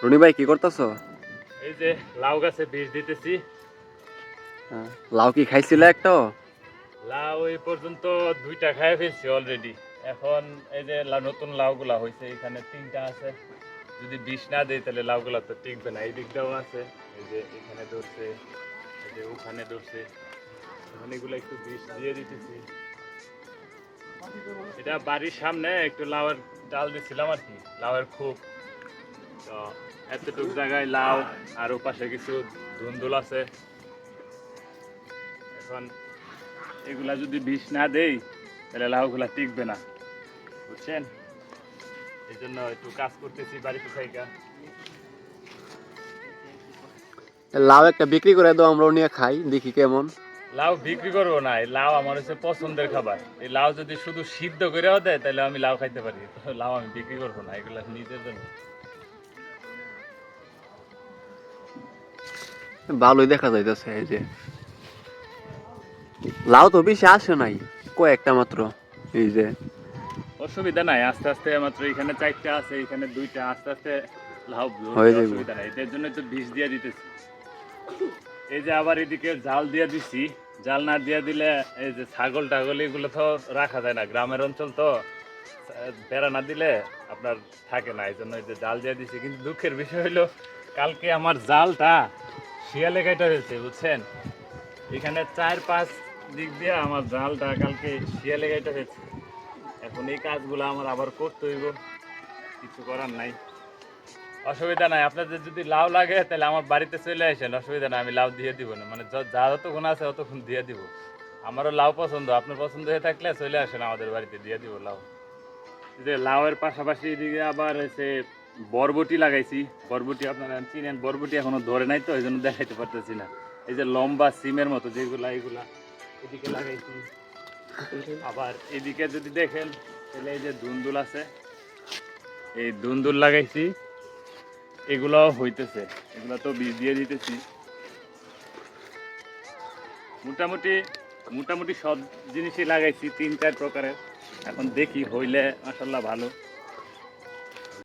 রনি ভাই কি করতেছ? এই যে লাউ গাছে বীজ দিতেছি। লাউ কি খাইছিল একটা? লাউ এই পর্যন্ত 2টা খাই ফেলছি অলরেডি। এখন এই যে নতুন লাউগুলা হয়েছে, এখানে 3টা আছে। যদি বিষ না দেই তাহলে লাউগুলা তো টিকবে না। এই দিকটাও আছে, এই যে এখানে ধরছে, এই যে ওখানে ধরছে। এখন এগুলো একটু বিষ দিয়ে দিতেছি। এটা বাড়ির সামনে একটু লাউয়ের ডাল দিছিলাম আর কি, লাউয়ের খুব। তো এতটুক জায়গায় লাউ আর ওপাশে কিছু ধুন্দুল আছে। এখন এগুলা যদি বিষ না দেই তাহলে লাউগুলা টিকবে না, বুঝছেন? এই জন্য একটু কাজ করতেছি বাড়িতে থাইকা। লাউ একটা বিক্রি করে দাও, আমরাও নিয়ে খাই, দেখি কেমন। লাউ বিক্রি করবো না, এই লাউ আমার হচ্ছে পছন্দের খাবার। এই লাউ যদি শুধু সিদ্ধ করেও দেয় তাহলে আমি লাউ খাইতে পারি, তো লাউ আমি বিক্রি করবো না, এগুলা নিজের জন্য। ভালোই দেখা যাইতেছে। এই যে লাউ তো বেশি আসে নাই, কয়েকটা মাত্র। এই যে অসুবিধা নাই, আস্তে আস্তে মাত্র এখানে 4টা আছে, এখানে 2টা, আস্তে আস্তে লাউ ধরবে, হয়ে যাইব। অসুবিধা নাই। এটার জন্য তো বিষ দিয়ে দিতেছি। এই যে আবার এদিকে জাল দিয়ে দিছি। জাল না দিয়ে দিলে এই যে ছাগল টাগল এগুলো তো রাখা যায় না, গ্রামের অঞ্চল তো। বেড়া না দিলে আপনার থাকে না, এই জন্য এই যে জাল দিয়ে দিছি। কিন্তু দুঃখের বিষয় হলো কালকে আমার জালটা শিয়ালে কেটে ফেলছে, বুঝছেন? এখানে 4-5 দিক দিয়ে আমার জালটা কালকে শিয়ালে কেটে ফেলছে। এখন এই কাজগুলো আমার আবার করতে হইব, কিছু করার নাই। অসুবিধা নাই, আপনাদের যদি লাউ লাগে তাহলে আমার বাড়িতে চলে আসেন, অসুবিধা নাই, আমি লাউ দিয়ে দিব না, মানে যা যতক্ষণ আছে ততক্ষণ দিয়ে দিব। আমারও লাউ পছন্দ, আপনার পছন্দ হয়ে থাকলে চলে আসেন আমাদের বাড়িতে, দিয়ে দিব লাউ। এই যে লাউয়ের পাশাপাশি এদিকে আবার হচ্ছে বরবটি লাগাইছি। বরবটি আপনারা চিনেন, বরবটি এখনো ধরে নাই তো এই জন্য দেখাইতে পারতেছি না। এই যে লম্বা সিমের মতো যেগুলা, এগুলা এদিকে লাগাইছি। আবার এদিকে যদি দেখেন তাহলে এই যে ধুন্দুল আছে, এই ধুন্দুল লাগাইছি। এগুলাও হইতেছে, এগুলা তো বীজ দিয়ে দিতেছি। মোটামুটি মোটামুটি সব জিনিসই লাগাইছি 3-4 প্রকারের। এখন দেখি হইলে মাশাআল্লাহ ভালো।